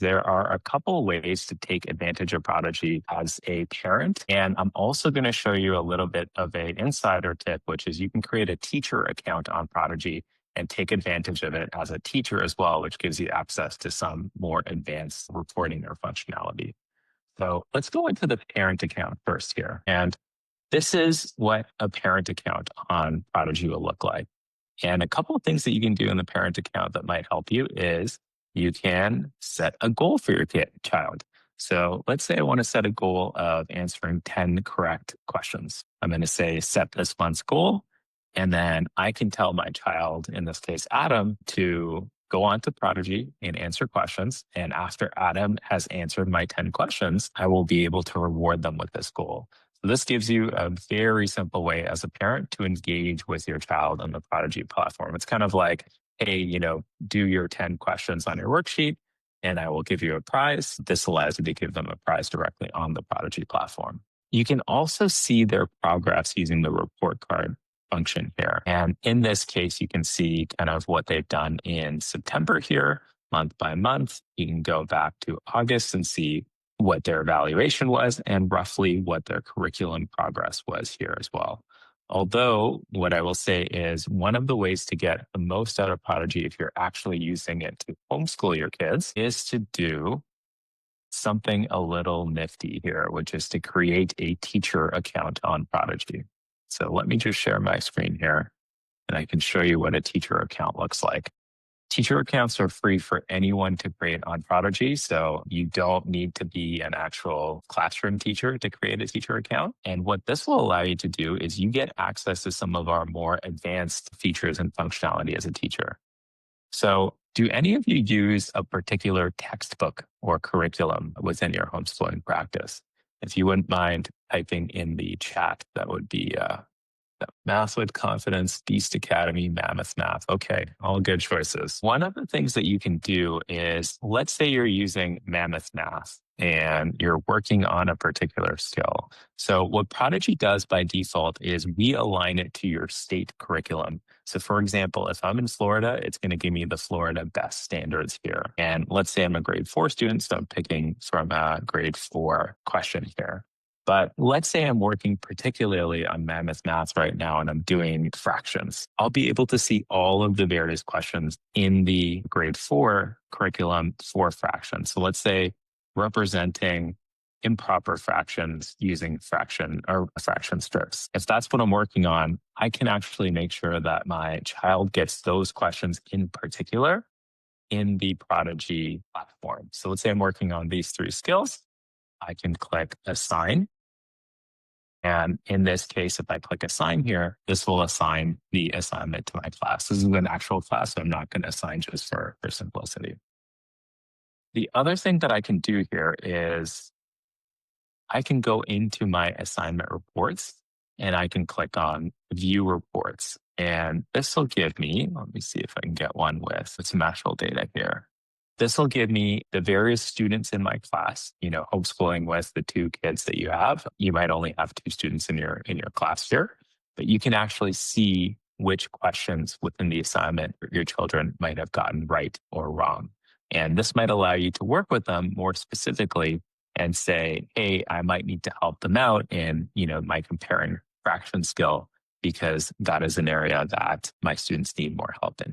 There are a couple ways to take advantage of Prodigy as a parent. And I'm also going to show you a little bit of an insider tip, which is you can create a teacher account on Prodigy and take advantage of it as a teacher as well, which gives you access to some more advanced reporting or functionality. So let's go into the parent account first here. And this is what a parent account on Prodigy will look like. And a couple of things that you can do in the parent account that might help you is you can set a goal for your child. So let's say I want to set a goal of answering 10 correct questions. I'm going to say set this month's goal. And then I can tell my child, in this case, Adam, to go on to Prodigy and answer questions. And after Adam has answered my 10 questions, I will be able to reward them with this goal. So this gives you a very simple way as a parent to engage with your child on the Prodigy platform. It's kind of like, hey, do your 10 questions on your worksheet and I will give you a prize. This allows you to give them a prize directly on the Prodigy platform. You can also see their progress using the report card function here. And in this case, you can see kind of what they've done in September here, month by month. You can go back to August and see what their evaluation was and roughly what their curriculum progress was here as well. Although what I will say is one of the ways to get the most out of Prodigy if you're actually using it to homeschool your kids is to do something a little nifty here, which is to create a teacher account on Prodigy. So let me just share my screen here and I can show you what a teacher account looks like. Teacher accounts are free for anyone to create on Prodigy, so you don't need to be an actual classroom teacher to create a teacher account. And what this will allow you to do is you get access to some of our more advanced features and functionality as a teacher. So do any of you use a particular textbook or curriculum within your homeschooling practice? If you wouldn't mind typing in the chat, that would be Math with Confidence, Beast Academy, Mammoth Math. Okay, all good choices. One of the things that you can do is, let's say you're using Mammoth Math and you're working on a particular skill. So what Prodigy does by default is we align it to your state curriculum. So for example, if I'm in Florida, it's going to give me the Florida best standards here. And let's say I'm a grade 4 student, so I'm picking from a grade 4 question here. But let's say I'm working particularly on Mammoth Math right now and I'm doing fractions. I'll be able to see all of the various questions in the grade 4 curriculum for fractions. So let's say representing improper fractions using fraction strips. If that's what I'm working on, I can actually make sure that my child gets those questions in particular in the Prodigy platform. So let's say I'm working on these 3 skills. I can click Assign. And in this case, if I click Assign here, this will assign the assignment to my class. This is an actual class, so I'm not going to assign just for simplicity. The other thing that I can do here is I can go into my assignment reports and I can click on View Reports. And this will give me, let me see if I can get one with some actual data here. This will give me the various students in my class, homeschooling with the 2 kids that you have. You might only have 2 students in your class here, but you can actually see which questions within the assignment your children might have gotten right or wrong. And this might allow you to work with them more specifically and say, hey, I might need to help them out in, my comparing fraction skill because that is an area that my students need more help in.